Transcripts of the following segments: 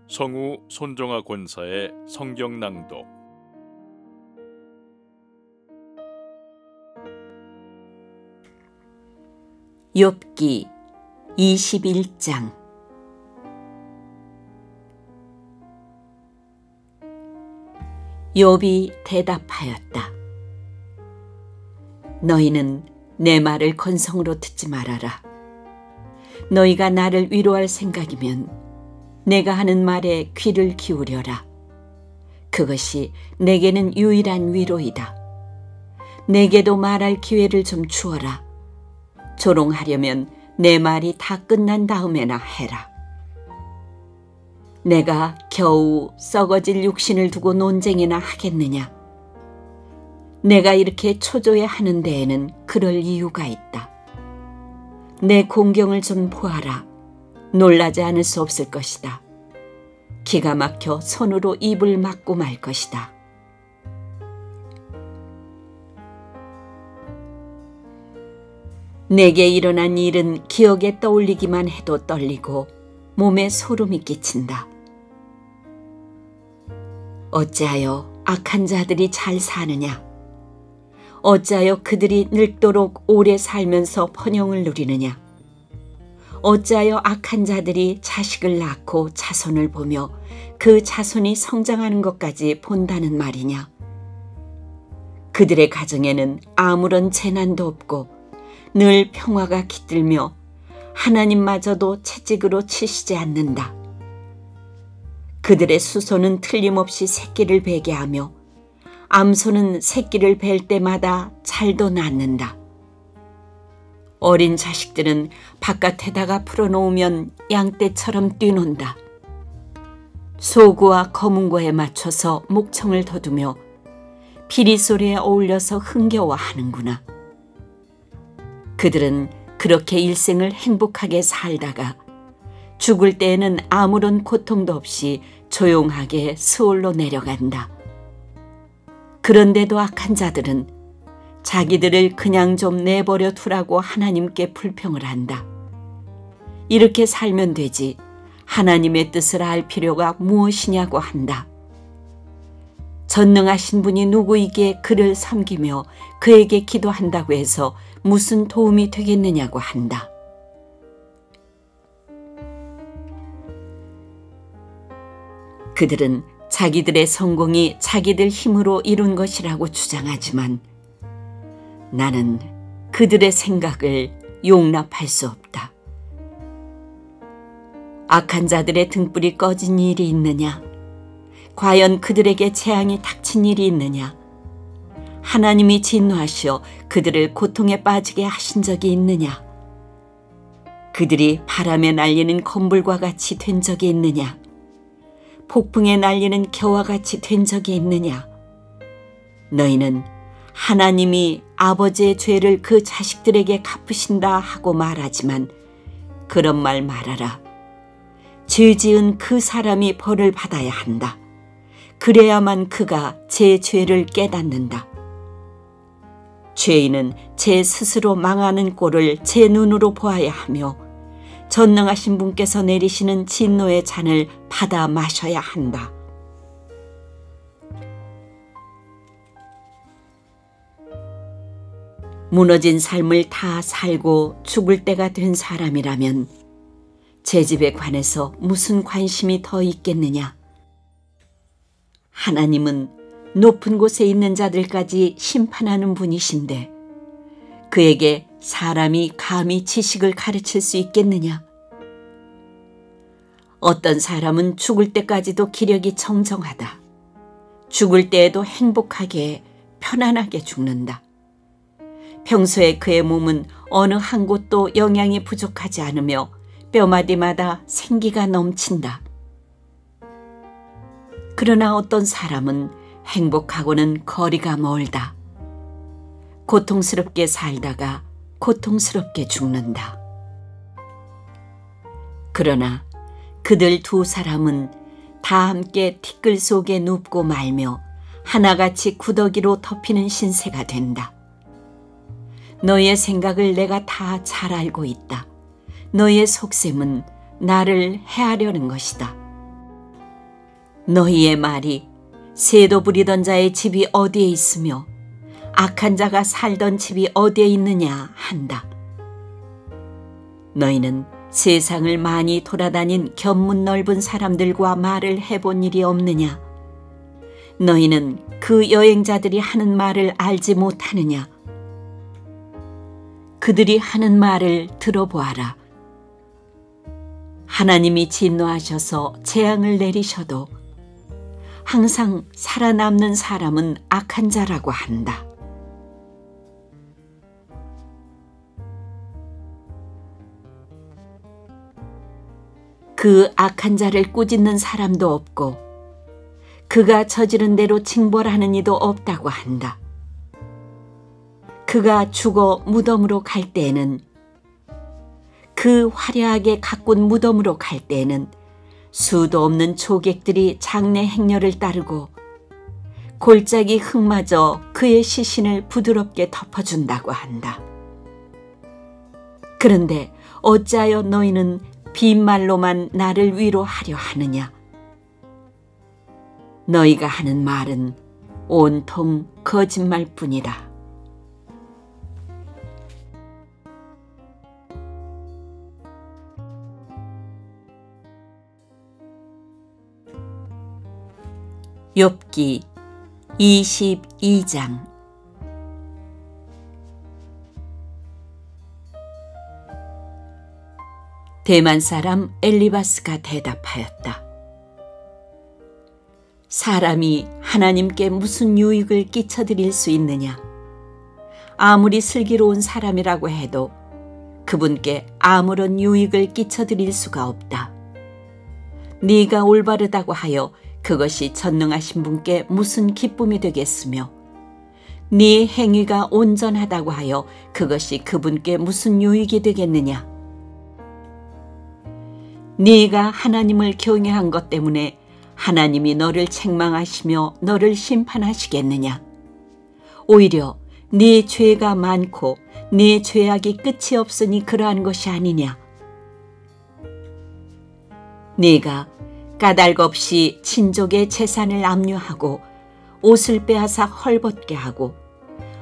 성우 손정아 권사의 성경 낭독. 욥기 21장. 욥이 대답하였다. 너희는 내 말을 건성으로 듣지 말아라. 너희가 나를 위로할 생각이면 내가 하는 말에 귀를 기울여라. 그것이 내게는 유일한 위로이다. 내게도 말할 기회를 좀 주어라. 조롱하려면 내 말이 다 끝난 다음에나 해라. 내가 겨우 썩어질 육신을 두고 논쟁이나 하겠느냐? 내가 이렇게 초조해 하는 데에는 그럴 이유가 있다. 내 공경을 좀 보아라. 놀라지 않을 수 없을 것이다. 기가 막혀 손으로 입을 막고 말 것이다. 내게 일어난 일은 기억에 떠올리기만 해도 떨리고 몸에 소름이 끼친다. 어찌하여 악한 자들이 잘 사느냐? 어찌하여 그들이 늙도록 오래 살면서 번영을 누리느냐? 어찌하여 악한 자들이 자식을 낳고 자손을 보며 그 자손이 성장하는 것까지 본다는 말이냐? 그들의 가정에는 아무런 재난도 없고 늘 평화가 깃들며 하나님마저도 채찍으로 치시지 않는다. 그들의 수소는 틀림없이 새끼를 베게 하며 암소는 새끼를 벨 때마다 잘도 낳는다. 어린 자식들은 바깥에다가 풀어놓으면 양떼처럼 뛰논다. 소구와 거문고에 맞춰서 목청을 돋우며 피리 소리에 어울려서 흥겨워하는구나. 그들은 그렇게 일생을 행복하게 살다가 죽을 때에는 아무런 고통도 없이 조용하게 스올로 내려간다. 그런데도 악한 자들은 자기들을 그냥 좀 내버려 두라고 하나님께 불평을 한다. 이렇게 살면 되지 하나님의 뜻을 알 필요가 무엇이냐고 한다. 전능하신 분이 누구이기에 그를 섬기며 그에게 기도한다고 해서 무슨 도움이 되겠느냐고 한다. 그들은 자기들의 성공이 자기들 힘으로 이룬 것이라고 주장하지만 나는 그들의 생각을 용납할 수 없다. 악한 자들의 등불이 꺼진 일이 있느냐? 과연 그들에게 재앙이 닥친 일이 있느냐? 하나님이 진노하시어 그들을 고통에 빠지게 하신 적이 있느냐? 그들이 바람에 날리는 건불과 같이 된 적이 있느냐? 폭풍에 날리는 겨와 같이 된 적이 있느냐? 너희는 하나님이 아버지의 죄를 그 자식들에게 갚으신다 하고 말하지만 그런 말 말아라. 죄 지은 그 사람이 벌을 받아야 한다. 그래야만 그가 제 죄를 깨닫는다. 죄인은 제 스스로 망하는 꼴을 제 눈으로 보아야 하며 전능하신 분께서 내리시는 진노의 잔을 받아 마셔야 한다. 무너진 삶을 다 살고 죽을 때가 된 사람이라면 제 집에 관해서 무슨 관심이 더 있겠느냐? 하나님은 높은 곳에 있는 자들까지 심판하는 분이신데 그에게 사람이 감히 지식을 가르칠 수 있겠느냐? 어떤 사람은 죽을 때까지도 기력이 청정하다. 죽을 때에도 행복하게 편안하게 죽는다. 평소에 그의 몸은 어느 한 곳도 영양이 부족하지 않으며 뼈마디마다 생기가 넘친다. 그러나 어떤 사람은 행복하고는 거리가 멀다. 고통스럽게 살다가 고통스럽게 죽는다. 그러나 그들 두 사람은 다 함께 티끌 속에 눕고 말며 하나같이 구더기로 덮이는 신세가 된다. 너희의 생각을 내가 다 잘 알고 있다. 너희의 속셈은 나를 해하려는 것이다. 너희의 말이 새도 부리던 자의 집이 어디에 있으며 악한 자가 살던 집이 어디에 있느냐 한다. 너희는 세상을 많이 돌아다닌 견문 넓은 사람들과 말을 해본 일이 없느냐? 너희는 그 여행자들이 하는 말을 알지 못하느냐? 그들이 하는 말을 들어보아라. 하나님이 진노하셔서 재앙을 내리셔도 항상 살아남는 사람은 악한 자라고 한다. 그 악한 자를 꾸짖는 사람도 없고 그가 저지른 대로 징벌하는 이도 없다고 한다. 그가 죽어 무덤으로 갈 때에는 그 화려하게 가꾼 무덤으로 갈 때에는 수도 없는 조객들이 장례 행렬을 따르고 골짜기 흙마저 그의 시신을 부드럽게 덮어준다고 한다. 그런데 어찌하여 너희는 빈말로만 나를 위로하려 하느냐? 너희가 하는 말은 온통 거짓말뿐이다. 욥기 22장. 대만 사람 엘리바스가 대답하였다. 사람이 하나님께 무슨 유익을 끼쳐드릴 수 있느냐? 아무리 슬기로운 사람이라고 해도 그분께 아무런 유익을 끼쳐드릴 수가 없다. 네가 올바르다고 하여 그것이 전능하신 분께 무슨 기쁨이 되겠으며 네 행위가 온전하다고 하여 그것이 그분께 무슨 유익이 되겠느냐? 네가 하나님을 경외한 것 때문에 하나님이 너를 책망하시며 너를 심판하시겠느냐? 오히려 네 죄가 많고 네 죄악이 끝이 없으니 그러한 것이 아니냐? 네가 까닭 없이 친족의 재산을 압류하고 옷을 빼앗아 헐벗게 하고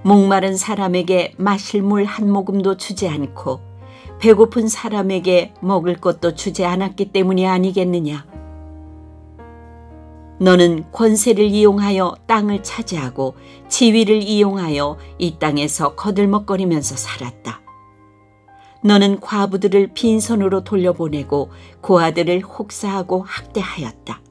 목마른 사람에게 마실 물 한 모금도 주지 않고 배고픈 사람에게 먹을 것도 주지 않았기 때문이 아니겠느냐? 너는 권세를 이용하여 땅을 차지하고 지위를 이용하여 이 땅에서 거들먹거리면서 살았다. 너는 과부들을 빈손으로 돌려보내고 고아들을 혹사하고 학대하였다.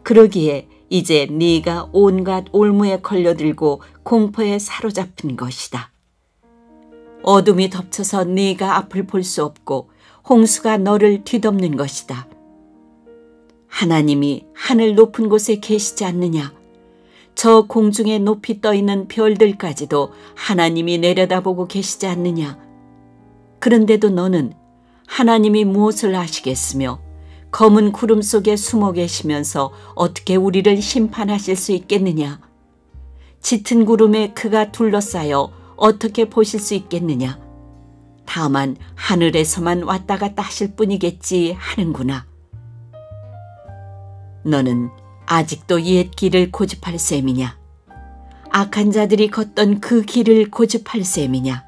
그러기에 이제 네가 온갖 올무에 걸려들고 공포에 사로잡힌 것이다. 어둠이 덮쳐서 네가 앞을 볼 수 없고 홍수가 너를 뒤덮는 것이다. 하나님이 하늘 높은 곳에 계시지 않느냐? 저 공중에 높이 떠있는 별들까지도 하나님이 내려다보고 계시지 않느냐? 그런데도 너는 하나님이 무엇을 아시겠으며 검은 구름 속에 숨어 계시면서 어떻게 우리를 심판하실 수 있겠느냐? 짙은 구름에 그가 둘러싸여 어떻게 보실 수 있겠느냐? 다만 하늘에서만 왔다 갔다 하실 뿐이겠지 하는구나. 너는 아직도 옛 길을 고집할 셈이냐? 악한 자들이 걷던 그 길을 고집할 셈이냐?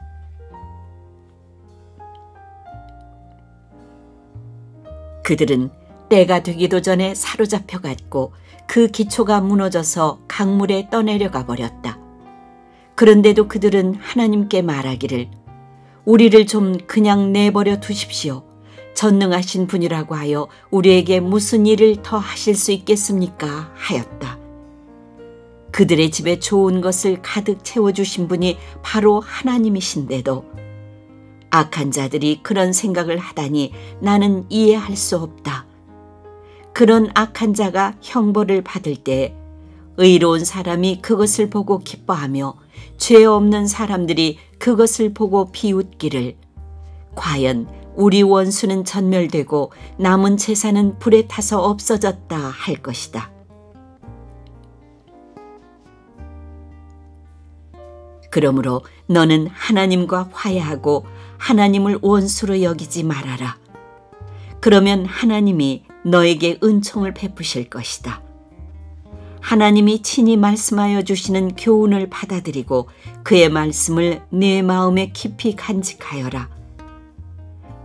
그들은 때가 되기도 전에 사로잡혀갔고 그 기초가 무너져서 강물에 떠내려가 버렸다. 그런데도 그들은 하나님께 말하기를 우리를 좀 그냥 내버려 두십시오. 전능하신 분이라고 하여 우리에게 무슨 일을 더 하실 수 있겠습니까? 하였다. 그들의 집에 좋은 것을 가득 채워주신 분이 바로 하나님이신데도 악한 자들이 그런 생각을 하다니 나는 이해할 수 없다. 그런 악한 자가 형벌을 받을 때 의로운 사람이 그것을 보고 기뻐하며 죄 없는 사람들이 그것을 보고 비웃기를 과연 우리 원수는 전멸되고 남은 재산은 불에 타서 없어졌다 할 것이다. 그러므로 너는 하나님과 화해하고 하나님을 원수로 여기지 말아라. 그러면 하나님이 너에게 은총을 베푸실 것이다. 하나님이 친히 말씀하여 주시는 교훈을 받아들이고 그의 말씀을 내 마음에 깊이 간직하여라.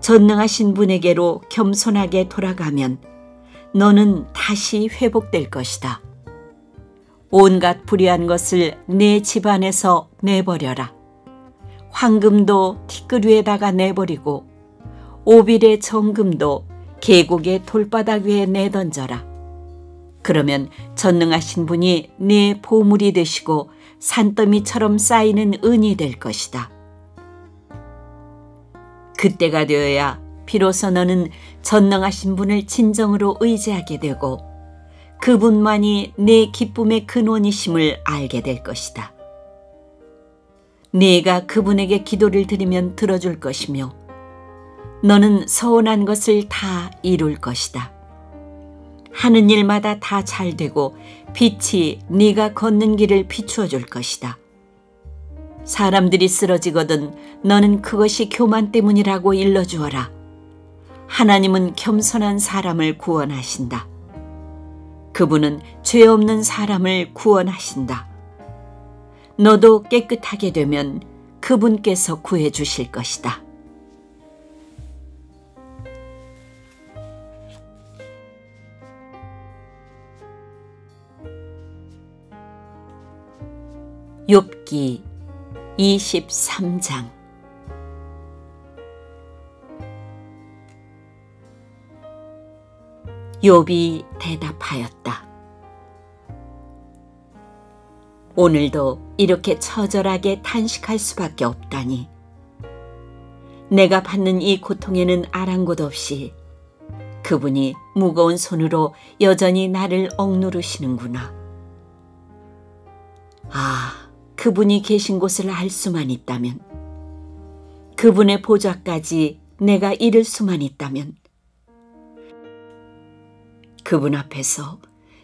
전능하신 분에게로 겸손하게 돌아가면 너는 다시 회복될 것이다. 온갖 불의한 것을 내 집안에서 내버려라. 황금도 티끌 위에다가 내버리고 오빌의 정금도 계곡의 돌바닥 위에 내던져라. 그러면 전능하신 분이 네 보물이 되시고 산더미처럼 쌓이는 은이 될 것이다. 그때가 되어야 비로소 너는 전능하신 분을 진정으로 의지하게 되고 그분만이 내 기쁨의 근원이심을 알게 될 것이다. 네가 그분에게 기도를 드리면 들어줄 것이며 너는 서원한 것을 다 이룰 것이다. 하는 일마다 다 잘되고 빛이 네가 걷는 길을 비추어 줄 것이다. 사람들이 쓰러지거든 너는 그것이 교만 때문이라고 일러주어라. 하나님은 겸손한 사람을 구원하신다. 그분은 죄 없는 사람을 구원하신다. 너도 깨끗하게 되면 그분께서 구해 주실 것이다. 욥기 23장. 욥이 대답하였다. 오늘도 이렇게 처절하게 탄식할 수밖에 없다니. 내가 받는 이 고통에는 아랑곳 없이 그분이 무거운 손으로 여전히 나를 억누르시는구나. 아, 그분이 계신 곳을 알 수만 있다면, 그분의 보좌까지 내가 이를 수만 있다면, 그분 앞에서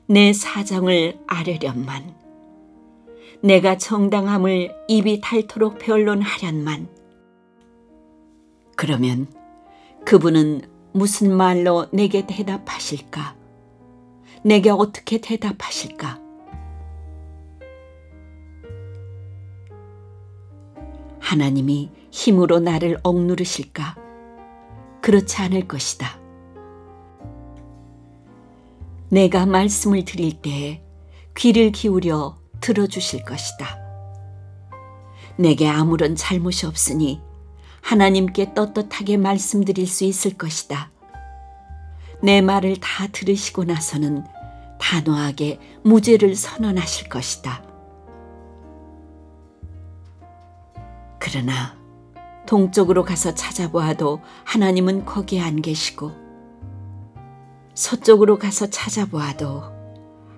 내 사정을 아뢰련만, 내가 정당함을 입이 닳도록 변론하련만. 그러면 그분은 무슨 말로 내게 대답하실까? 내게 어떻게 대답하실까? 하나님이 힘으로 나를 억누르실까? 그렇지 않을 것이다. 내가 말씀을 드릴 때에 귀를 기울여 들어주실 것이다. 내게 아무런 잘못이 없으니 하나님께 떳떳하게 말씀드릴 수 있을 것이다. 내 말을 다 들으시고 나서는 단호하게 무죄를 선언하실 것이다. 그러나 동쪽으로 가서 찾아보아도 하나님은 거기에 안 계시고 서쪽으로 가서 찾아보아도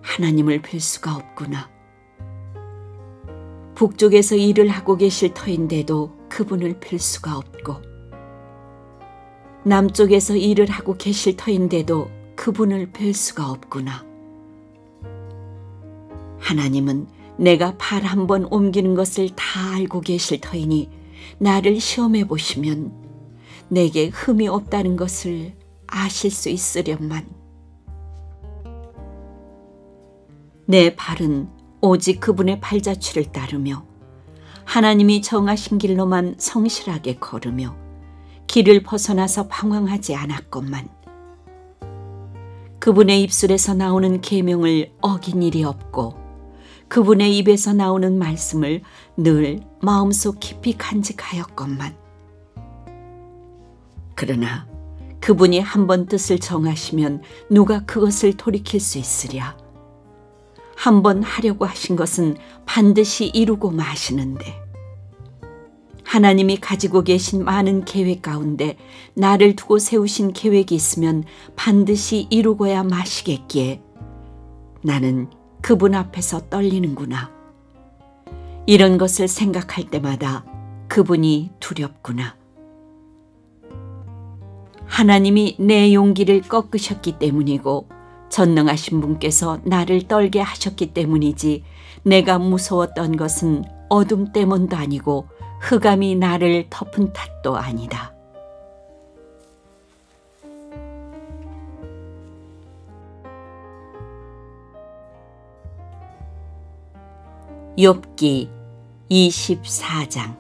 하나님을 뵐 수가 없구나. 북쪽에서 일을 하고 계실 터인데도 그분을 뵐 수가 없고 남쪽에서 일을 하고 계실 터인데도 그분을 뵐 수가 없구나. 하나님은 내가 발 한 번 옮기는 것을 다 알고 계실 터이니 나를 시험해 보시면 내게 흠이 없다는 것을 아실 수 있으련만. 내 발은 오직 그분의 발자취를 따르며 하나님이 정하신 길로만 성실하게 걸으며 길을 벗어나서 방황하지 않았건만 그분의 입술에서 나오는 계명을 어긴 일이 없고 그분의 입에서 나오는 말씀을 늘 마음속 깊이 간직하였건만. 그러나 그분이 한 번 뜻을 정하시면 누가 그것을 돌이킬 수 있으랴. 한 번 하려고 하신 것은 반드시 이루고 마시는데 하나님이 가지고 계신 많은 계획 가운데 나를 두고 세우신 계획이 있으면 반드시 이루고야 마시겠기에 나는 그분 앞에서 떨리는구나. 이런 것을 생각할 때마다 그분이 두렵구나. 하나님이 내 용기를 꺾으셨기 때문이고 전능하신 분께서 나를 떨게 하셨기 때문이지 내가 무서웠던 것은 어둠 때문도 아니고 흑암이 나를 덮은 탓도 아니다. 욥기 24장.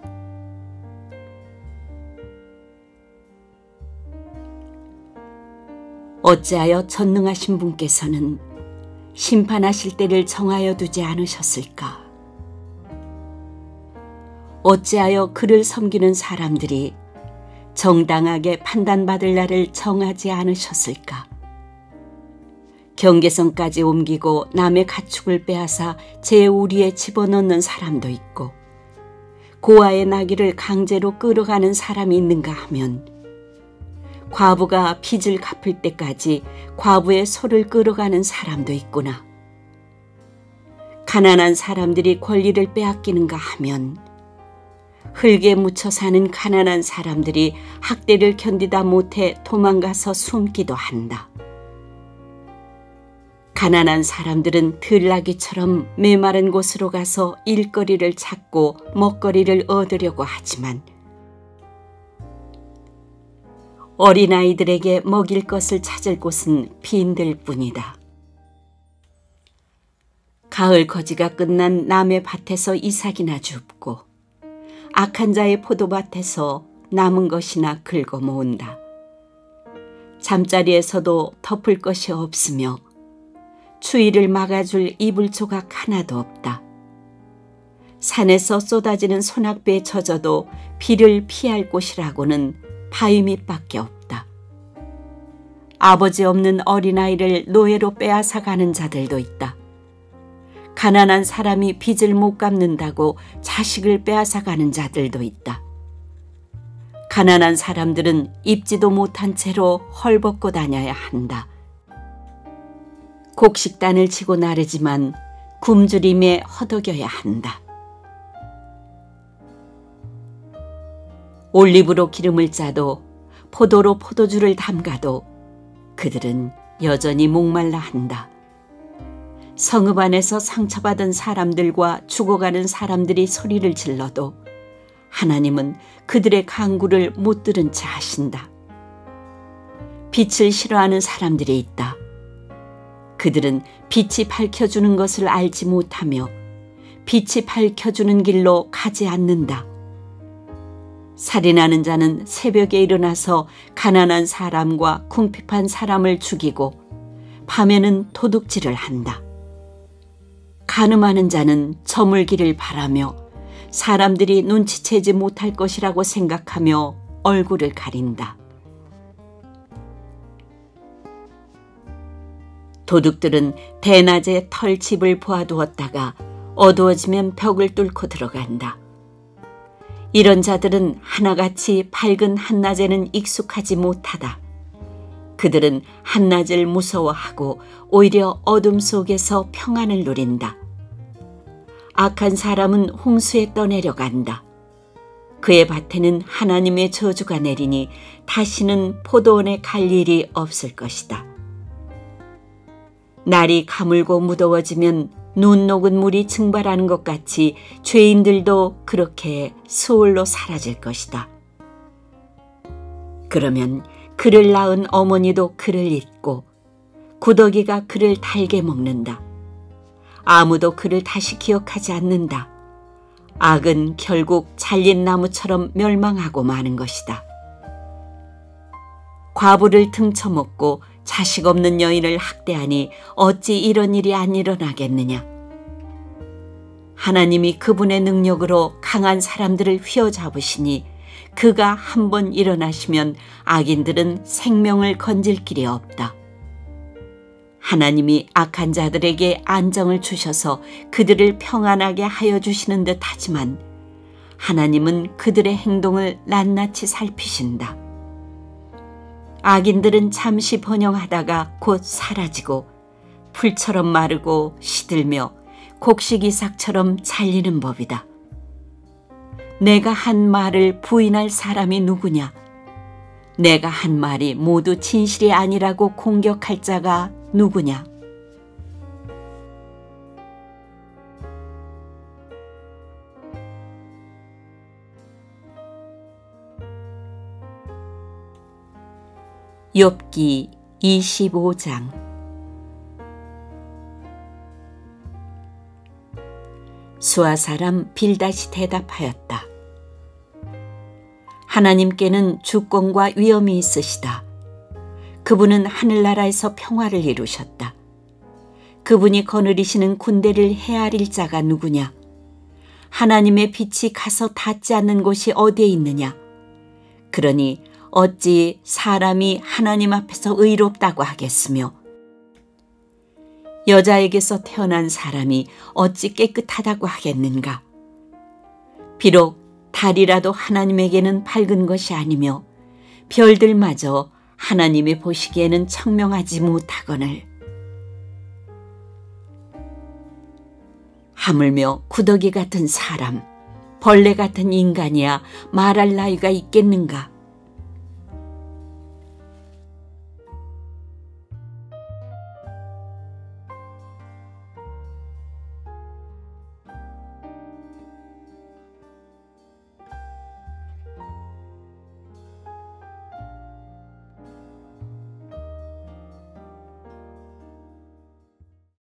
어찌하여 전능하신 분께서는 심판하실 때를 정하여 두지 않으셨을까? 어찌하여 그를 섬기는 사람들이 정당하게 판단받을 날을 정하지 않으셨을까? 경계선까지 옮기고 남의 가축을 빼앗아 제 우리에 집어넣는 사람도 있고, 고아의 나귀를 강제로 끌어가는 사람이 있는가 하면, 과부가 빚을 갚을 때까지 과부의 소를 끌어가는 사람도 있구나. 가난한 사람들이 권리를 빼앗기는가 하면, 흙에 묻혀 사는 가난한 사람들이 학대를 견디다 못해 도망가서 숨기도 한다. 가난한 사람들은 들나귀처럼 메마른 곳으로 가서 일거리를 찾고 먹거리를 얻으려고 하지만, 어린아이들에게 먹일 것을 찾을 곳은 빈들 뿐이다. 가을 거지가 끝난 남의 밭에서 이삭이나 줍고, 악한 자의 포도밭에서 남은 것이나 긁어 모은다. 잠자리에서도 덮을 것이 없으며 추위를 막아줄 이불 조각 하나도 없다. 산에서 쏟아지는 소낙비에 젖어도 비를 피할 곳이라고는 바위 밑밖에 없다. 아버지 없는 어린아이를 노예로 빼앗아 가는 자들도 있다. 가난한 사람이 빚을 못 갚는다고 자식을 빼앗아 가는 자들도 있다. 가난한 사람들은 입지도 못한 채로 헐벗고 다녀야 한다. 곡식단을 치고 나르지만 굶주림에 허덕여야 한다. 올리브로 기름을 짜도 포도로 포도주를 담가도 그들은 여전히 목말라 한다. 성읍 안에서 상처받은 사람들과 죽어가는 사람들이 소리를 질러도 하나님은 그들의 간구를 못 들은 채 하신다. 빛을 싫어하는 사람들이 있다. 그들은 빛이 밝혀주는 것을 알지 못하며 빛이 밝혀주는 길로 가지 않는다. 살인하는 자는 새벽에 일어나서 가난한 사람과 궁핍한 사람을 죽이고 밤에는 도둑질을 한다. 간음하는 자는 저물기를 바라며 사람들이 눈치채지 못할 것이라고 생각하며 얼굴을 가린다. 도둑들은 대낮에 털집을 보아두었다가 어두워지면 벽을 뚫고 들어간다. 이런 자들은 하나같이 밝은 한낮에는 익숙하지 못하다. 그들은 한낮을 무서워하고 오히려 어둠 속에서 평안을 누린다. 악한 사람은 홍수에 떠내려간다. 그의 밭에는 하나님의 저주가 내리니 다시는 포도원에 갈 일이 없을 것이다. 날이 가물고 무더워지면 눈 녹은 물이 증발하는 것 같이 죄인들도 그렇게 수월로 사라질 것이다. 그러면 그를 낳은 어머니도 그를 잊고 구더기가 그를 달게 먹는다. 아무도 그를 다시 기억하지 않는다. 악은 결국 잘린 나무처럼 멸망하고 마는 것이다. 과부를 등쳐먹고 자식 없는 여인을 학대하니 어찌 이런 일이 안 일어나겠느냐. 하나님이 그분의 능력으로 강한 사람들을 휘어잡으시니 그가 한번 일어나시면 악인들은 생명을 건질 길이 없다. 하나님이 악한 자들에게 안정을 주셔서 그들을 평안하게 하여 주시는 듯 하지만 하나님은 그들의 행동을 낱낱이 살피신다. 악인들은 잠시 번영하다가 곧 사라지고 풀처럼 마르고 시들며 곡식이삭처럼 잘리는 법이다. 내가 한 말을 부인할 사람이 누구냐? 내가 한 말이 모두 진실이 아니라고 공격할 자가 누구냐? 욥기 25장. 수아 사람 빌닷이 대답하였다. 하나님께는 주권과 위엄이 있으시다. 그분은 하늘나라에서 평화를 이루셨다. 그분이 거느리시는 군대를 헤아릴 자가 누구냐? 하나님의 빛이 가서 닿지 않는 곳이 어디에 있느냐? 그러니 어찌 사람이 하나님 앞에서 의롭다고 하겠으며 여자에게서 태어난 사람이 어찌 깨끗하다고 하겠는가? 비록 달이라도 하나님에게는 밝은 것이 아니며 별들마저 하나님이 보시기에는 청명하지 못하거늘 하물며 구더기 같은 사람, 벌레 같은 인간이야 말할 나위가 있겠는가?